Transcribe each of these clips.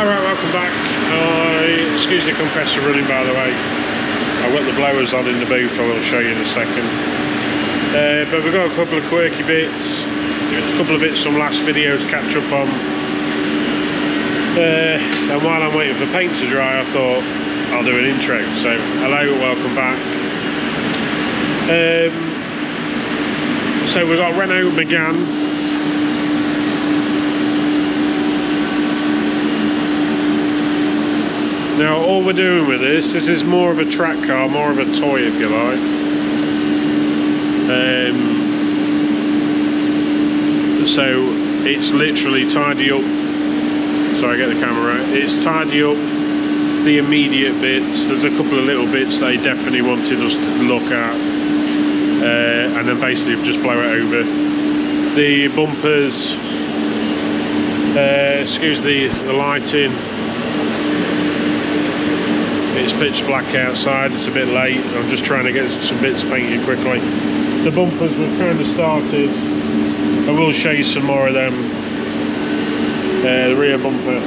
Alright, welcome back. Excuse the compressor running, by the way. I've got the blowers on in the booth, I will show you in a second. But we've got a couple of quirky bits, a couple of bits from last video to catch up on. And while I'm waiting for paint to dry, I thought I'll do an intro. So, hello, welcome back. So we've got Renault Megan. Now all we're doing with this is more of a track car, more of a toy if you like. So it's literally tidy up, sorry, get the camera right, it's tidy up the immediate bits. There's a couple of little bits they definitely wanted us to look at, and then basically just blow it over. The bumpers, excuse the lighting. It's pitch black outside, it's a bit late, I'm just trying to get some bits painted quickly. The bumpers we've kind of started, I will show you some more of them. The rear bumper.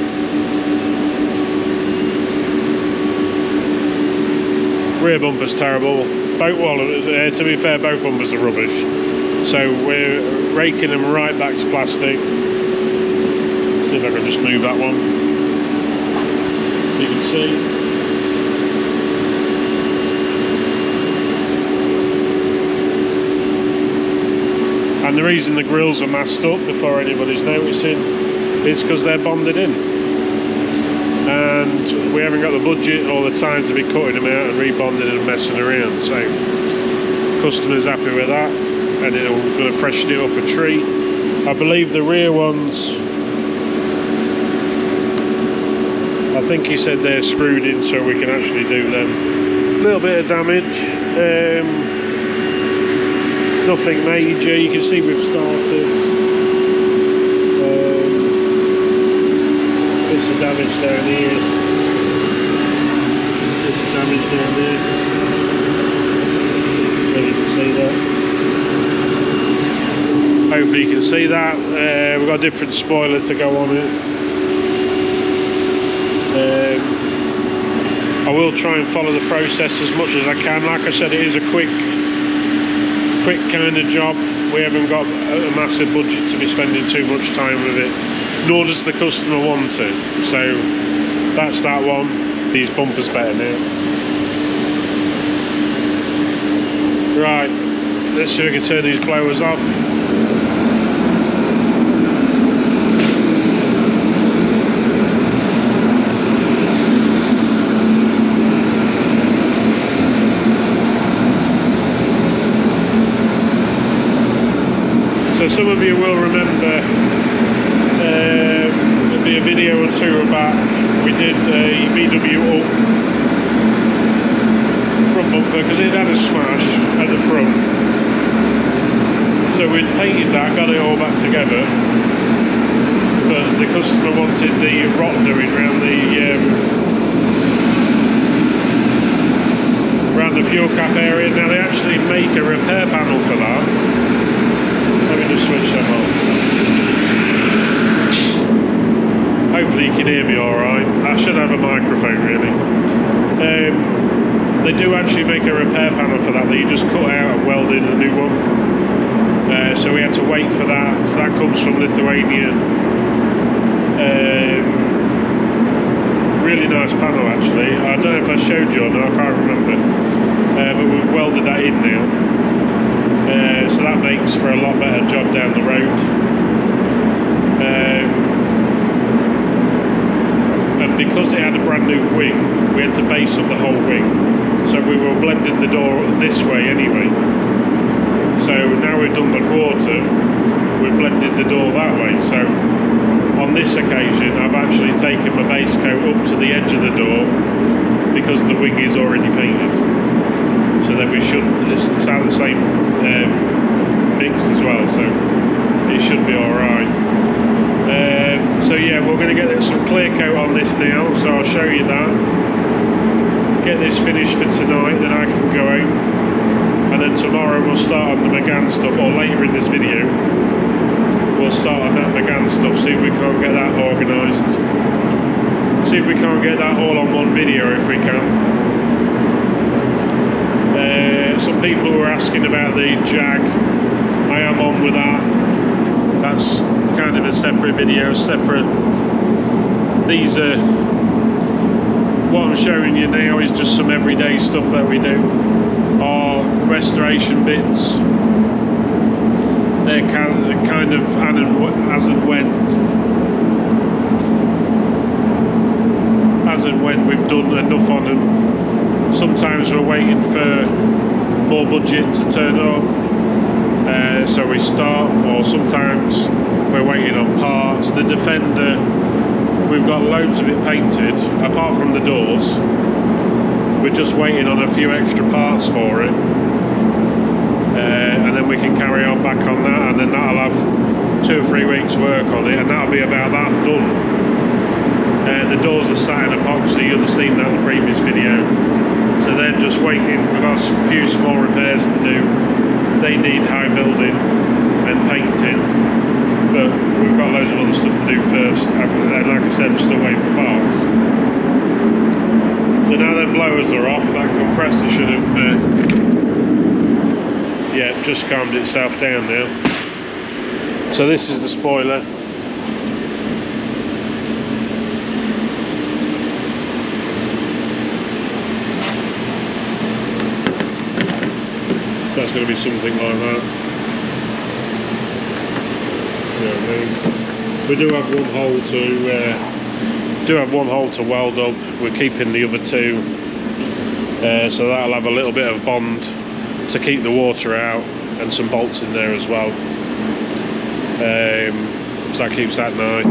Rear bumper's terrible. To be fair, both bumpers are rubbish. So we're raking them right back to plastic. See if I can just move that one. So you can see. And the reason the grills are masked up before anybody's noticing is because they're bonded in. And we haven't got the budget or the time to be cutting them out and rebonding and messing around. So, customer's happy with that, and it'll going to freshen it up a treat. I believe the rear ones, I think he said they're screwed in so we can actually do them. A little bit of damage. Nothing major, you can see we've started. Bits of damage down here. Bits of damage down there. There you can see that. Hopefully you can see that. We've got a different spoiler to go on it. I will try and follow the process as much as I can. Like I said, it is a quick kind of job. We haven't got a massive budget to be spending too much time with it, nor does the customer want it. So that's that one. These bumpers better now. Right, let's see if we can turn these blowers off. So some of you will remember there'll be a video or two back. We did a VW up front bumper because it had a smash at the front. So we'd painted that, got it all back together, but the customer wanted the rot doing around the fuel cap area. Now they actually make a repair panel for that. Let me just switch them on. Hopefully you can hear me alright. I should have a microphone really. They do actually make a repair panel for that you just cut out and weld in a new one. So we had to wait for that. That comes from Lithuania. Really nice panel actually. I don't know if I showed you or not, I can't remember. But we've welded that in now. So that makes for a lot better job down the road. And because it had a brand new wing, we had to base up the whole wing. So we were blending the door this way anyway. So now we've done the quarter, we've blended the door that way. So on this occasion, I've actually taken my base coat up to the edge of the door because the wing is already painted. So then we should, it's out the same mix as well, so it should be alright. So yeah, we're going to get some clear coat on this now, so I'll show you that. Get this finished for tonight, then I can go home. And then tomorrow we'll start on the Megan stuff, or later in this video, we'll start on that Megan stuff, see if we can't get that organised. can't get that all on one video if we can. Some people were asking about the Jag. I am on with that. That's kind of a separate video, separate. These are, what I'm showing you now is just some everyday stuff that we do. Our restoration bits, they're kind of as and when we've done enough on them. Sometimes we're waiting for more budget to turn up, so we start, or sometimes we're waiting on parts. The Defender, we've got loads of it painted, apart from the doors. We're just waiting on a few extra parts for it, and then we can carry on back on that, and then that'll have 2 or 3 weeks work on it, and that'll be about that done. The doors are sat in epoxy, you'll have seen that in the previous video, so they're just waiting. We've got a few small repairs to do. They need high building and painting, but we've got loads of other stuff to do first, and like I said, I'm still waiting for parts. So now the blowers are off, that compressor should have just calmed itself down now. So this is the spoiler. That's going to be something like that. See what I mean? We do have one hole to weld up. We're keeping the other 2, so that'll have a little bit of bond to keep the water out, and some bolts in there as well. So that keeps that nice.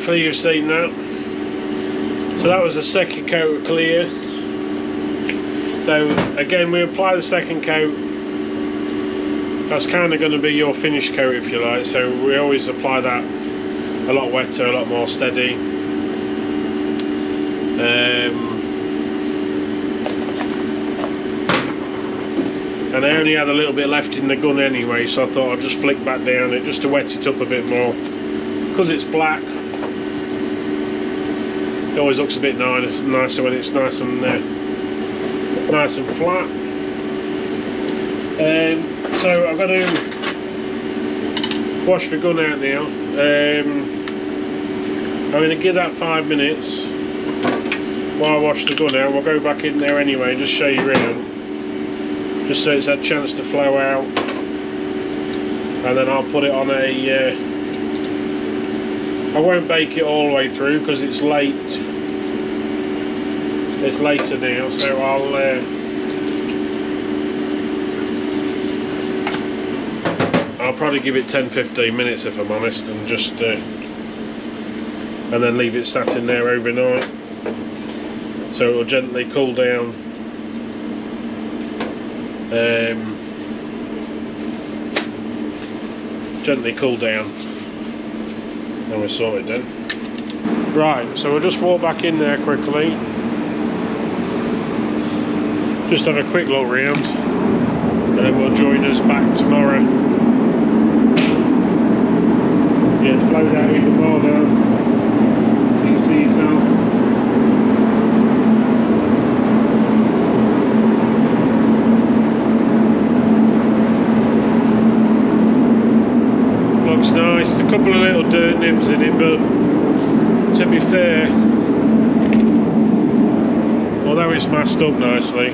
hopefully you've seen that. So that was the second coat of clear. So again, we apply the second coat. That's kind of going to be your finish coat, if you like. So we always apply that a lot wetter, a lot more steady. And I only had a little bit left in the gun anyway, so I thought I'd just flick back down it just to wet it up a bit more. Because it's black, it always looks a bit nicer when it's nice and flat. So I've got to wash the gun out now. I'm going to give that 5 minutes while I wash the gun out. We'll go back in there anyway and just show you around, just so it's had a chance to flow out, and then I'll put it on a I won't bake it all the way through because it's late. It's later now, so I'll probably give it 10-15 minutes if I'm honest, and just and then leave it sat in there overnight so it will gently cool down. Gently cool down, and we'll sort it then. Right, so we'll just walk back in there quickly, just have a quick look round, and then we'll join us back tomorrow. Yeah, it's flowed out even more now, so you can see yourself. Looks nice, a couple of little dirt nibs in it, but to be fair, although it's masked up nicely,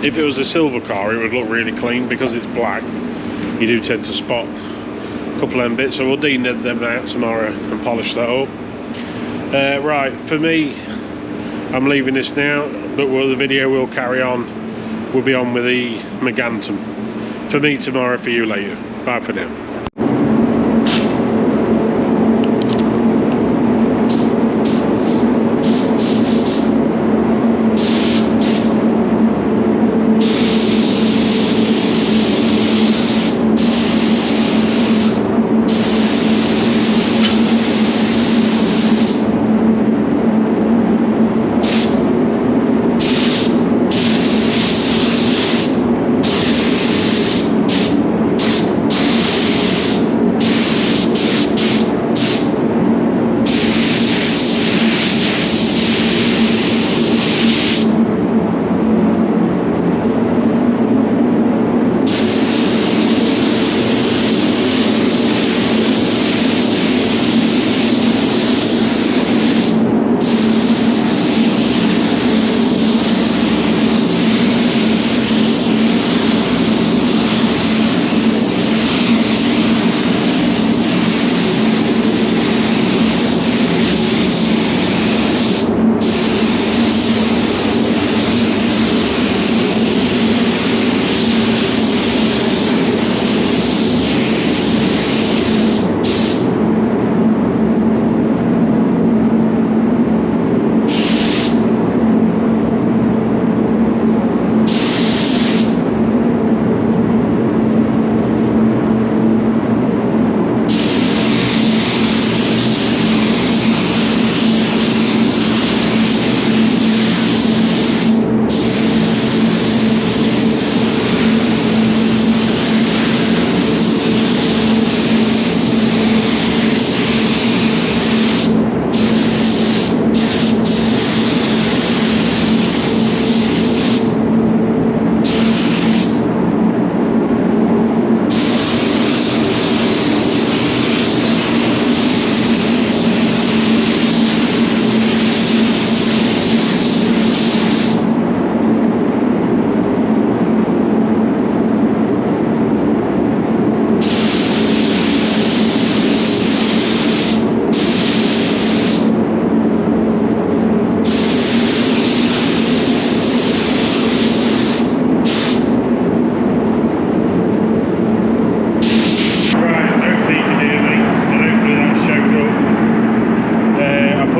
if it was a silver car it would look really clean. Because it's black, you do tend to spot a couple of them bits, so we'll denib them out tomorrow and polish that up. Right, for me, I'm leaving this now, but the video will carry on. We'll be on with the Megantum. For me tomorrow, for you later. Bye for now.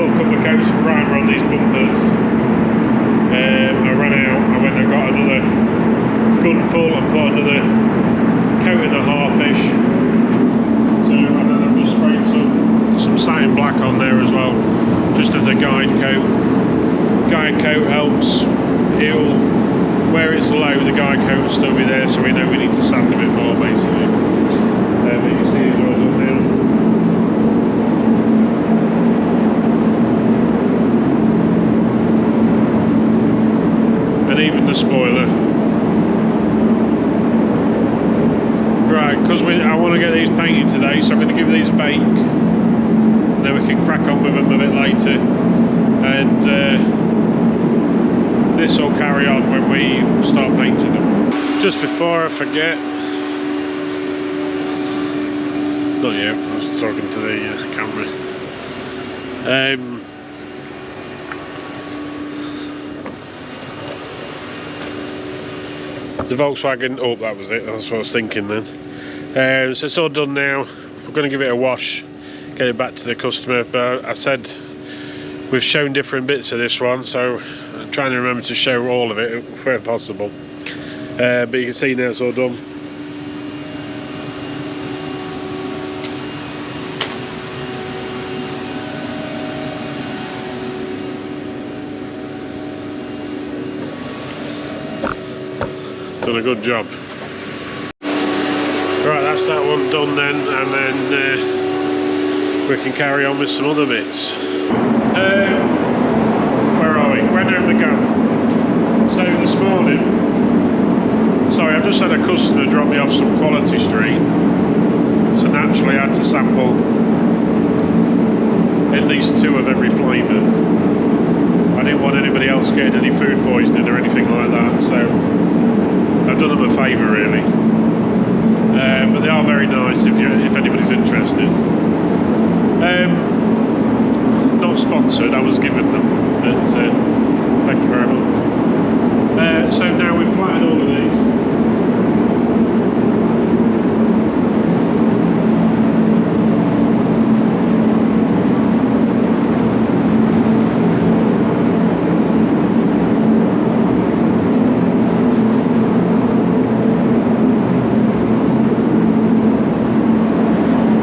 a couple of coats of primer on these bumpers. I ran out, I went and got another gun full and put another coat and a half-ish. So, and then I've just sprayed some satin black on there as well, just as a guide coat. Guide coat helps, where it's low, the guide coat will still be there, so we know we need to sand a bit more basically. But you see it's all done now. And even the spoiler. Right, because I want to get these painted today, so I'm going to give these a bake. And then we can crack on with them a bit later. And this will carry on when we start painting them. Just before I forget, not yet, I was talking to the camera. The Volkswagen, oh that was it, that's what I was thinking then. So it's all done now. We're going to give it a wash, get it back to the customer, but I said we've shown different bits of this one, so I'm trying to remember to show all of it where possible. But you can see now it's all done. Done a good job. Right, that's that one done then, and then we can carry on with some other bits. Where are we? Renault Megan. So this morning, sorry, I've just had a customer drop me off some Quality Street, so naturally I had to sample at least 2 of every flavour. I didn't want anybody else getting any food poisoning or anything like that, so I've done them a favour really. But they are very nice if anybody's interested. Not sponsored, I was given them, but thank you very much. So now we've flattened all of these.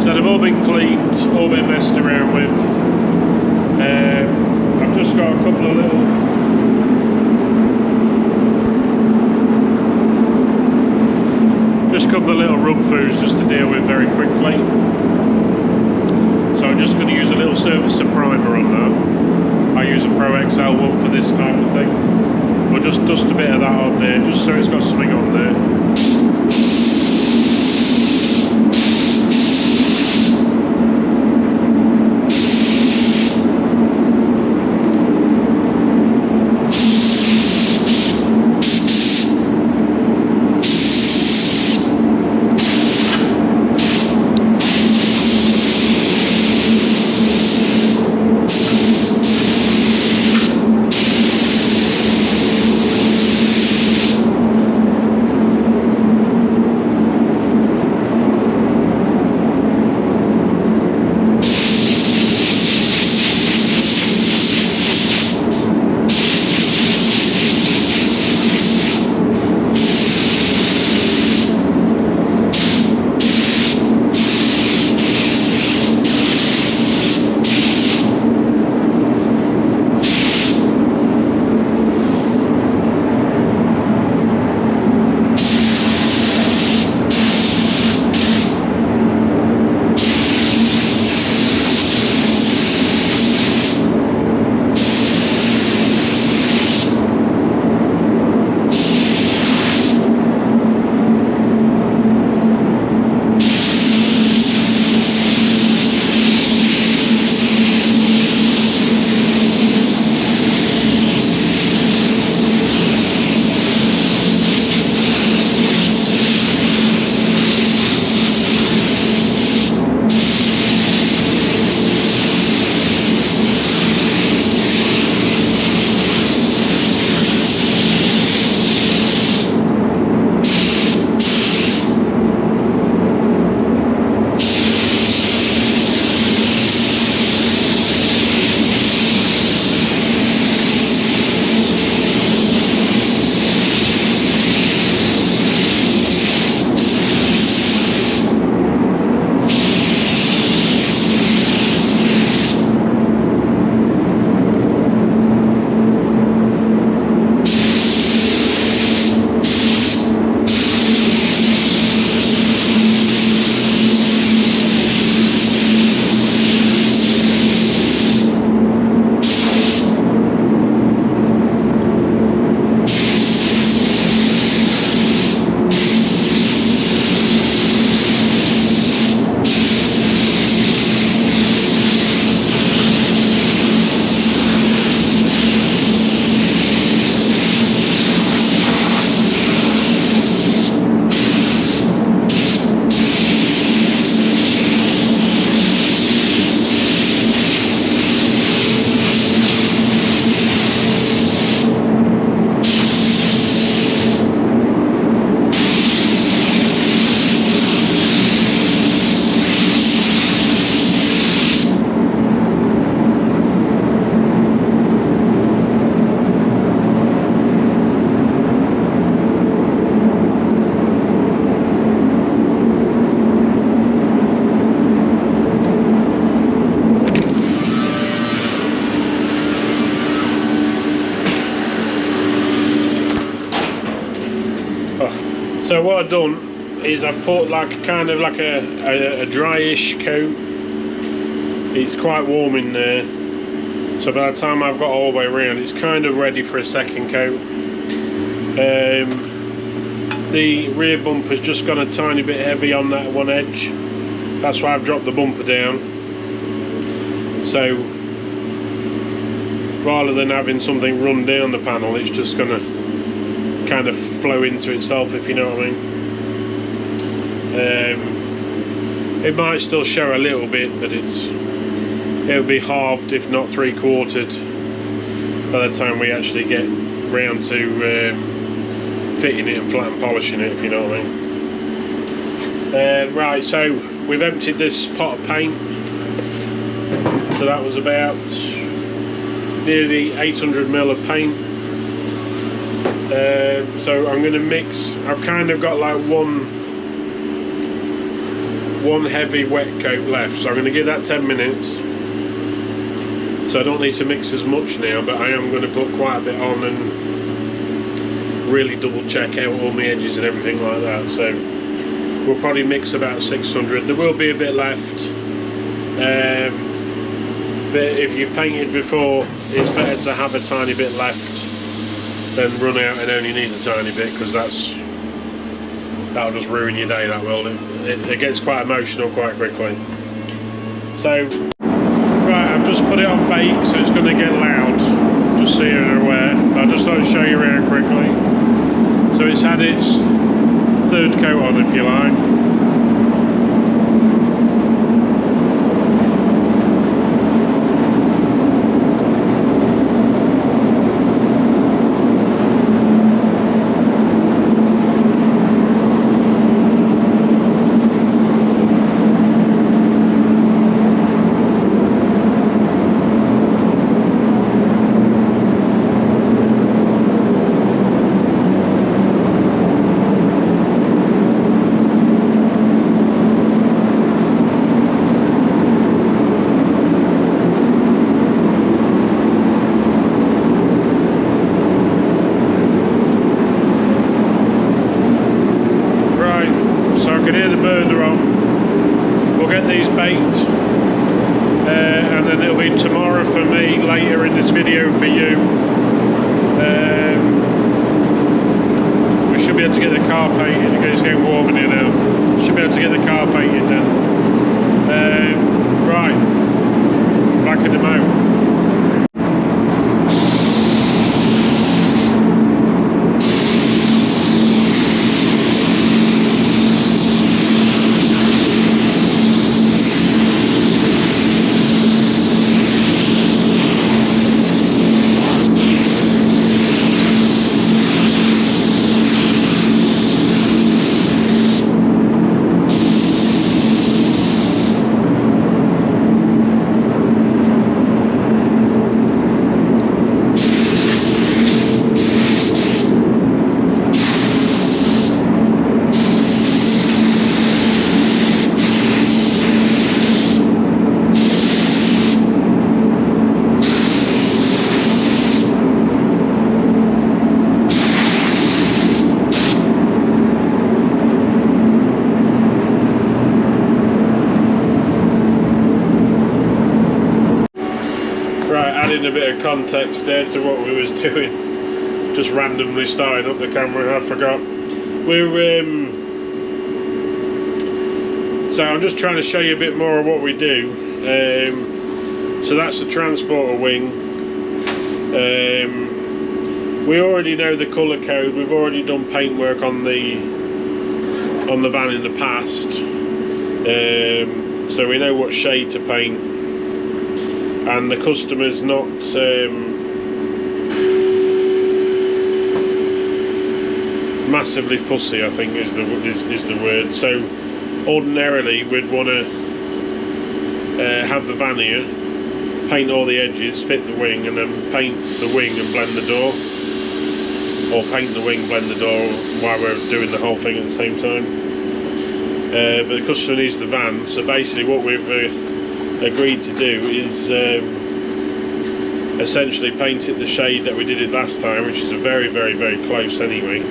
So they've all been cleaned, all been messed around with. I've just got a couple of little rub foos just to deal with very quickly. So I'm just going to use a little surface of primer on that. I use a Pro XL one for this type of thing. We'll just dust a bit of that on there, just so it's got something on there. So what I've done is I've put like kind of like a dryish coat. It's quite warm in there, so by the time I've got all the way around, it's kind of ready for a second coat. The rear bumper's just gone a tiny bit heavy on that one edge. That's why I've dropped the bumper down. So rather than having something run down the panel, it's just going to kind of flow into itself, if you know what I mean. It might still show a little bit, but it'll be halved, if not 3/4, by the time we actually get round to fitting it and flat and polishing it, if you know what I mean. Right, so we've emptied this pot of paint. So that was about nearly 800 ml of paint. So I'm going to mix. I've kind of got like one heavy wet coat left, so I'm going to give that 10 minutes. So I don't need to mix as much now, but I am going to put quite a bit on and really double check out all my edges and everything like that. So we'll probably mix about 600. There will be a bit left, but if you've painted before, it's better to have a tiny bit left than run out and only need a tiny bit, because that'll just ruin your day, that will. It gets quite emotional quite quickly. So right, I've just put it on bake, so it's going to get loud, just so you're aware. I'll just thought to show you around quickly. So it's had its third coat on, if you like. And then it'll be tomorrow for me, later in this video for you. We should be able to get the car painted. It's getting warm in here now. Should be able to get the car painted then. Right, back in the moment. A bit of context there to what we was doing, just randomly starting up the camera. I forgot we're so I'm just trying to show you a bit more of what we do. So that's the transporter wing. We already know the colour code. We've already done paint work on the van in the past, so we know what shade to paint. And the customer's not massively fussy, I think is the word. So ordinarily we'd want to have the van here, paint all the edges, fit the wing, and then paint the wing and blend the door, or paint the wing, blend the door while we're doing the whole thing at the same time. But the customer needs the van, so basically what we've agreed to do is essentially paint it the shade that we did it last time, which is a very, very, very close anyway.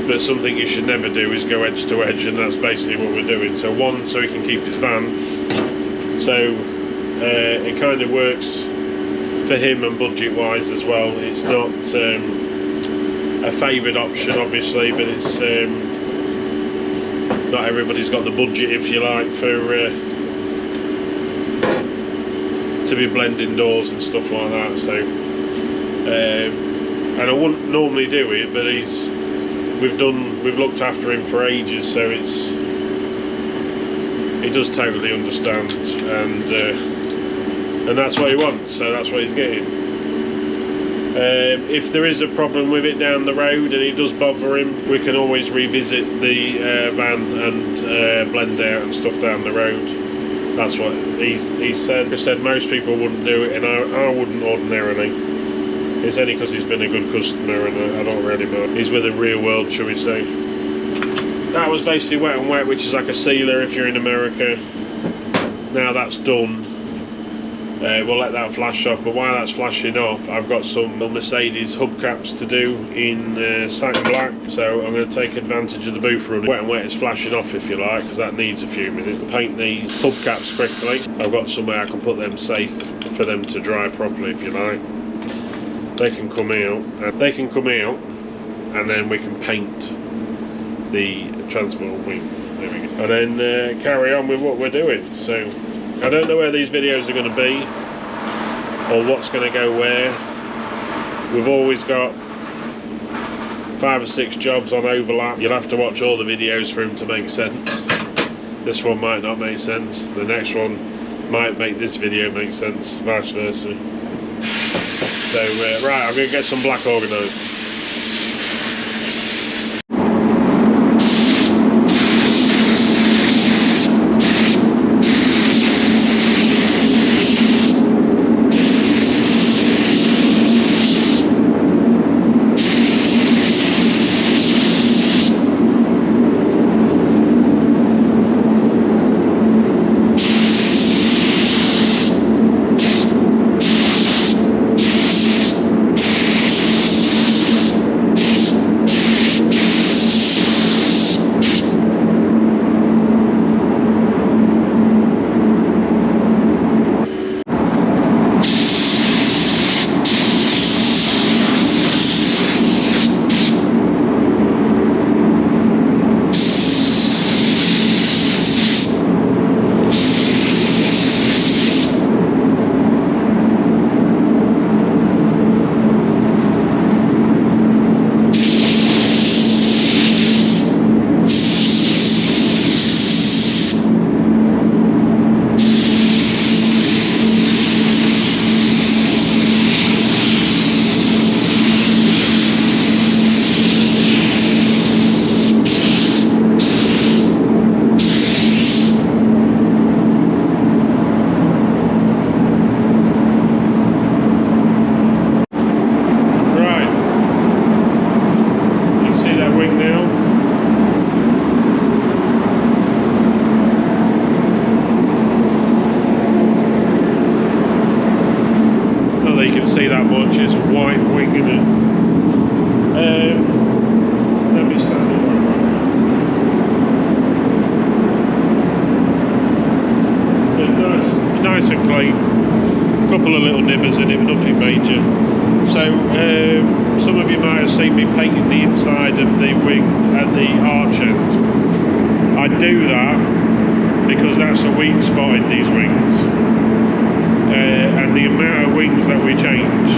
but something you should never do is go edge to edge, and that's basically what we're doing. So one, so he can keep his van, so it kind of works for him and budget wise as well. It's not a favoured option obviously, but it's not everybody's got the budget, if you like, for to be blending doors and stuff like that. So and I wouldn't normally do it, but we've looked after him for ages, so he does totally understand, and that's what he wants, so that's what he's getting. If there is a problem with it down the road and it does bother him, we can always revisit the van and blend out and stuff down the road. That's what he said. He said most people wouldn't do it, and I wouldn't ordinarily. It's only because he's been a good customer, and I don't really know. He's with the real world, shall we say. That was basically wet and wet, which is like a sealer if you're in America. Now that's done, we'll let that flash off, but while that's flashing off, I've got some Mercedes hubcaps to do in satin black, so I'm going to take advantage of the booth run. Wet and wet is flashing off, if you like, because that needs a few minutes. Paint these hubcaps quickly. I've got somewhere I can put them safe for them to dry properly, if you like. They can come out, and then we can paint the transport wing. There we go. And then carry on with what we're doing. So I don't know where these videos are going to be or what's going to go where. We've always got 5 or 6 jobs on overlap. You'll have to watch all the videos for him to make sense. This one might not make sense. The next one might make this video make sense, vice versa. So right, I'm going to get some black organised. See that much, it's white wing in it. Let me stand it right now. So it's nice and clean. A couple of little nibbers in it, but nothing major. So some of you might have seen me painting the inside of the wing at the arch end. I do that because that's a weak spot in these wings. And the amount of wings that we change,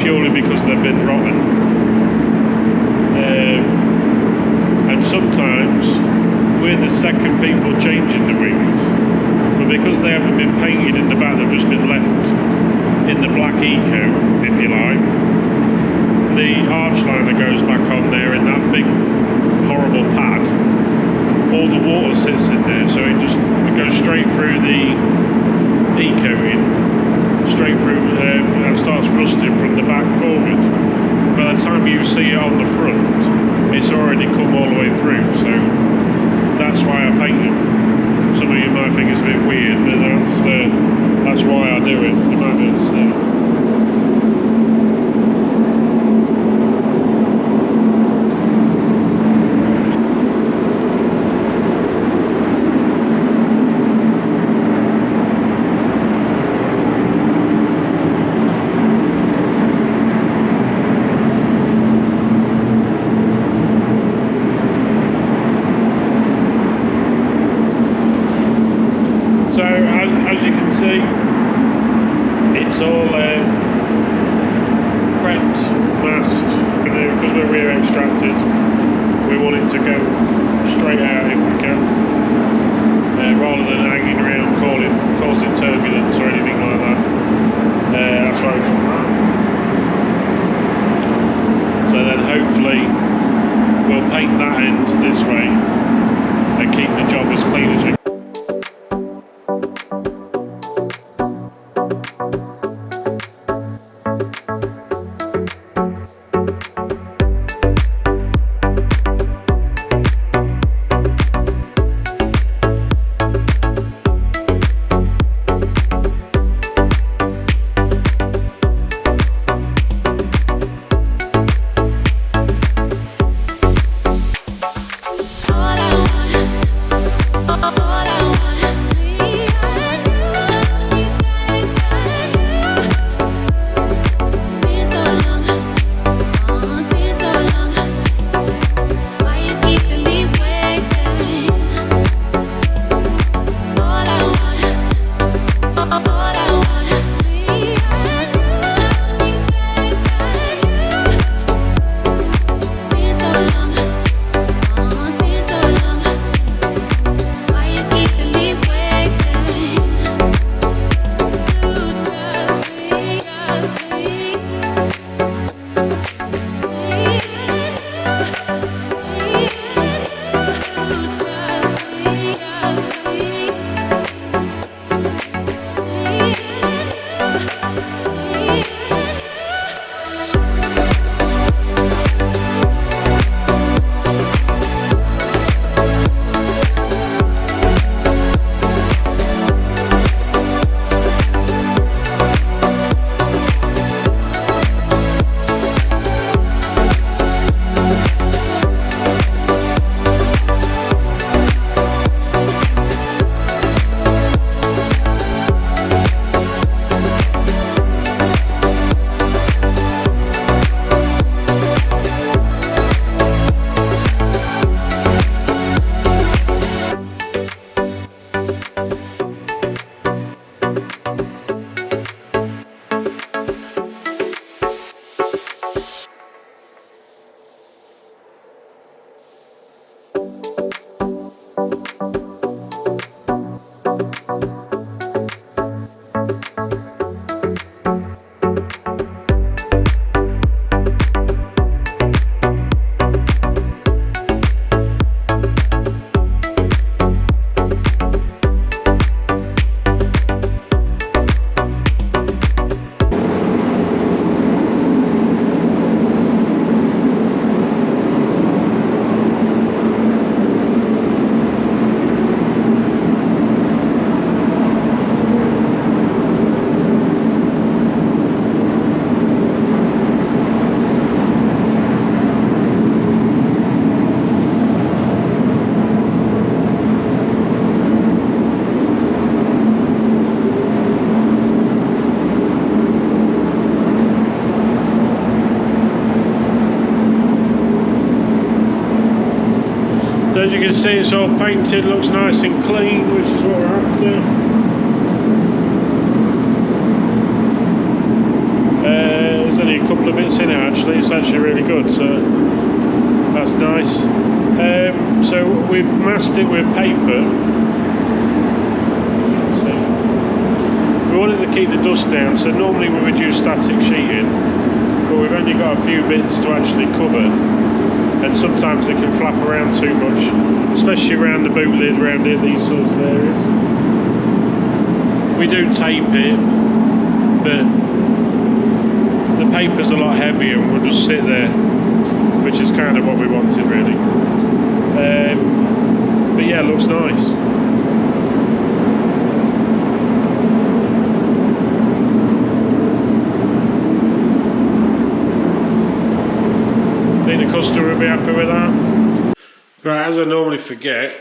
purely because they've been rotten, and sometimes we're the second people changing the wings, but because they haven't been painted in the back, they've just been left in the black eco, if you like. The arch liner goes back on there in that big horrible pad. All the water sits in there, so it goes straight through the e-coating, straight through, and starts rusting from the back forward. By the time you see it on the front, it's already come all the way through, so that's why I paint them. Some of you might think it's a bit weird, but that's why I do it. You might be able to see. all prepped, masked, and because we're rear extracted, we want it to go straight out if we can, rather than hanging around causing turbulence or anything like that. That's why we've done that. So then hopefully we'll paint that end this way and keep the job as clean as we can. As you can see, it's all painted, looks nice and clean, which is what we're after. There's only a couple of bits in it actually, it's actually really good, so that's nice. So we've masked it with paper. We wanted to keep the dust down, so normally we would use static sheeting, but we've only got a few bits to actually cover. And sometimes they can flap around too much, especially around the boot lid, around here, these sorts of areas. We do tape it, but the paper's a lot heavier and we'll just sit there, which is kind of what we wanted really. But yeah, it looks nice. The customer will be happy with that. Right, as I normally forget,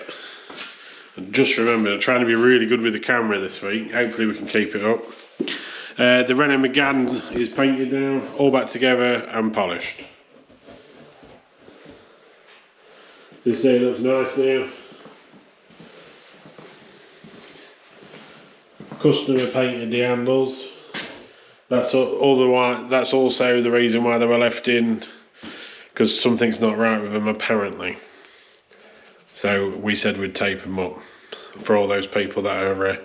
I just remembered, I'm trying to be really good with the camera this week. Hopefully we can keep it up. The Renault Megan is painted now, all back together and polished. You see, it looks nice now. Customer painted the handles, That's also the reason why they were left in, because something's not right with them apparently. So we said we'd tape them up for all those people that are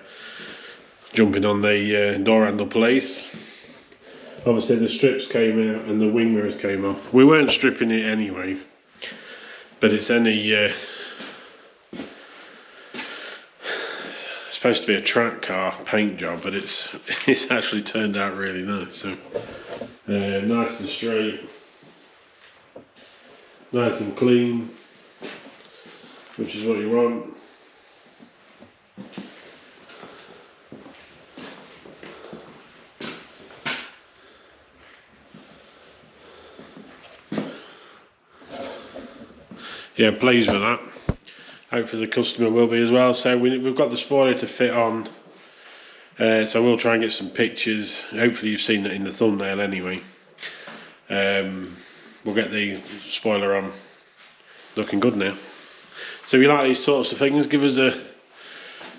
jumping on the door handle police. Obviously the strips came out and the wing mirrors came off. We weren't stripping it anyway, but it's only supposed to be a track car paint job, but it's actually turned out really nice. So nice and straight, nice and clean, which is what you want. Yeah, pleased with that. Hopefully the customer will be as well. So we've got the spoiler to fit on, so we'll try and get some pictures. Hopefully you've seen that in the thumbnail anyway. We'll get the spoiler on, looking good now. So if you like these sorts of things, give us a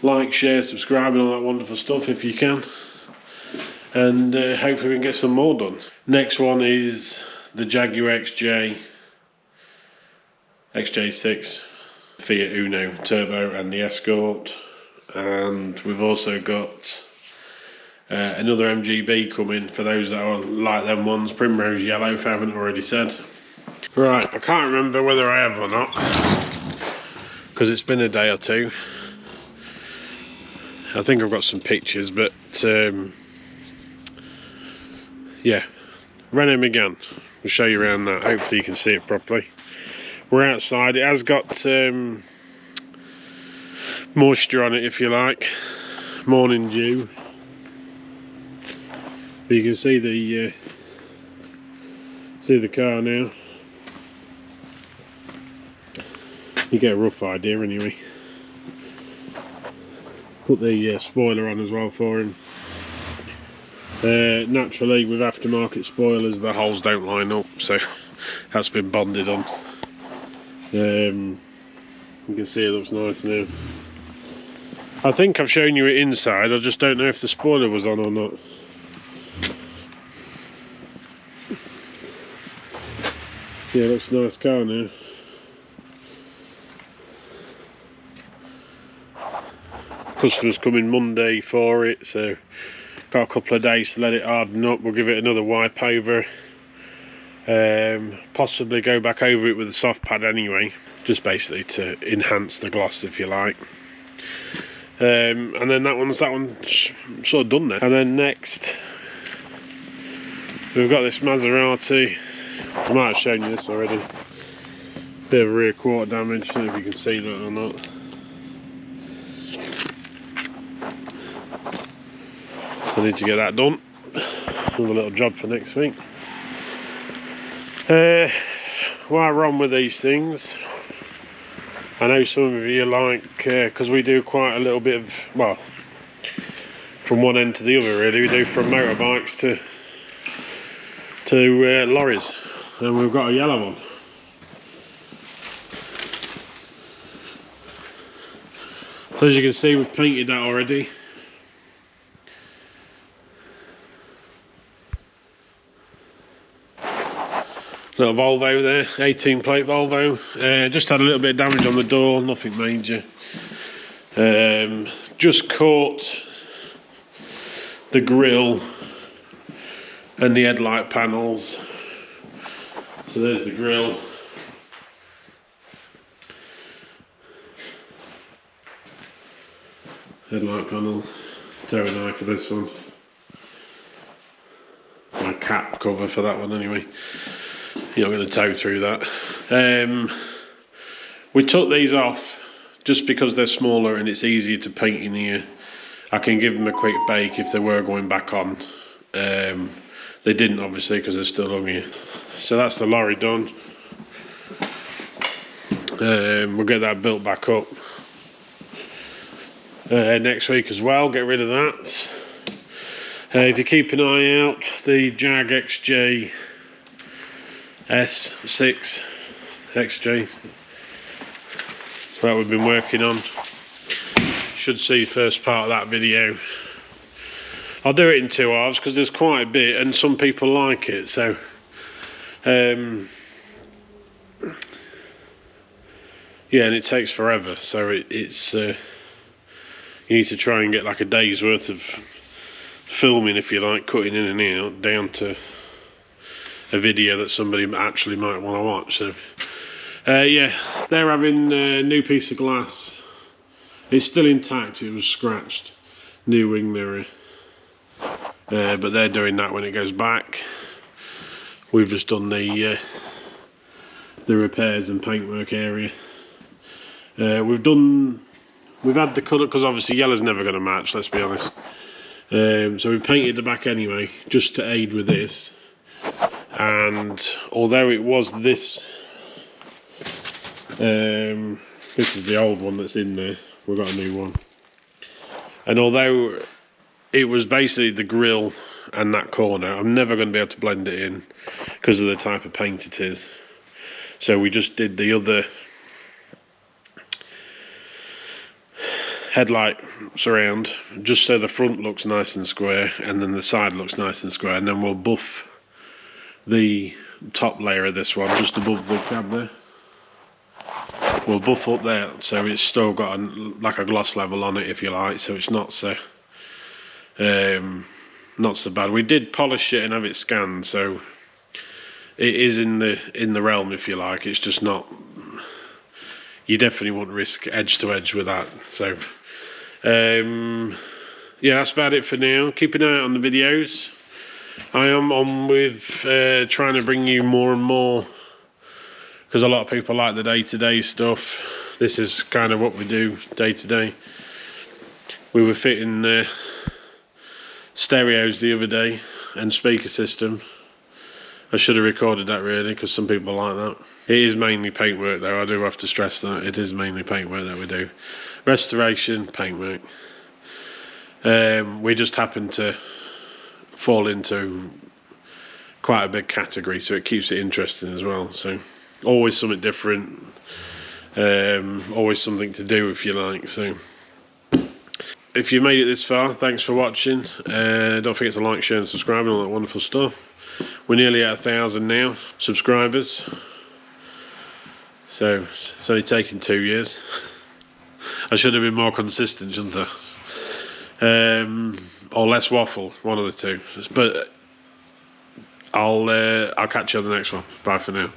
like, share, subscribe and all that wonderful stuff if you can, and hopefully we can get some more done. Next one is the Jaguar XJ6, Fiat Uno Turbo and the Escort, and we've also got another MGB coming for those that are like them ones, Primrose Yellow, if I haven't already said. Right, I can't remember whether I have or not, because it's been a day or two. I think I've got some pictures, but yeah, Renault Megan, we'll show you around that, hopefully you can see it properly. We're outside, it has got moisture on it if you like, morning dew. But you can see the car now. You get a rough idea anyway. Put the spoiler on as well for him. Naturally with aftermarket spoilers the holes don't line up, so that's been bonded on. You can see it looks nice now. I think I've shown you it inside, I just don't know if the spoiler was on or not. Yeah, looks a nice car now. Customer's coming Monday for it, so got a couple of days to let it harden up. We'll give it another wipe over. Possibly go back over it with a soft pad anyway, just basically to enhance the gloss if you like. And then that one's sort of done there. And then next we've got this Maserati. I might have shown you this already. Bit of rear quarter damage, I don't know if you can see that or not. So I need to get that done. Another little job for next week. While we're on with these things, I know some of you like, because we do quite a little bit of, well, from one end to the other really, we do from motorbikes to lorries, and we've got a yellow one. So as you can see, we've painted that already. Little Volvo there, 18 plate Volvo. Just had a little bit of damage on the door, nothing major. Just caught the grille and the headlight panels. So there's the grille. Headlight panel, tow and eye for this one. My cap cover for that one anyway. You're not going to tow through that. We took these off just because they're smaller and it's easier to paint in here. I can give them a quick bake if they were going back on. They didn't obviously because they're still on here. So that's the lorry done. We'll get that built back up next week as well, get rid of that. If you keep an eye out, the Jag XJ S6 XJ, so that we've been working on. Should see the first part of that video I'll do it in 2 halves because there's quite a bit and some people like it, so yeah, and it takes forever, so it's you need to try and get like a day's worth of filming, if you like, cutting in and out, down to a video that somebody actually might want to watch. So yeah, they're having a new piece of glass. It's still intact, it was scratched, new wing mirror, but they're doing that when it goes back. We've just done the repairs and paintwork area. We've had the colour, because obviously yellow's never going to match, let's be honest. So we painted the back anyway, just to aid with this. And although it was this is the old one that's in there, we've got a new one. And although it was basically the grille and that corner, I'm never going to be able to blend it in because of the type of paint it is. So we just did the other headlight surround, just so the front looks nice and square and then the side looks nice and square, and then we'll buff the top layer of this one just above the cab there. We'll buff up there so it's still got like a gloss level on it, if you like, so it's not so bad. We did polish it and have it scanned, so it is in the realm, if you like. It's just not, you definitely wouldn't risk edge to edge with that. So yeah, that's about it for now. Keep an eye out on the videos. I am on with trying to bring you more and more, because a lot of people like the day-to-day stuff. This is kind of what we do day to day. We were fitting stereos the other day and speaker system. I should have recorded that really, because some people like that. It is mainly paintwork though, I do have to stress that. It is mainly paintwork that we do. Restoration, paintwork. We just happen to fall into quite a big category, so it keeps it interesting as well. So always something different, always something to do, if you like. So if you made it this far, thanks for watching. Don't forget to like, share and subscribe and all that wonderful stuff. We're nearly at 1,000 now subscribers, so it's only taken 2 years. I should have been more consistent, shouldn't I? Or less waffle, one of the two. But I'll catch you on the next one. Bye for now.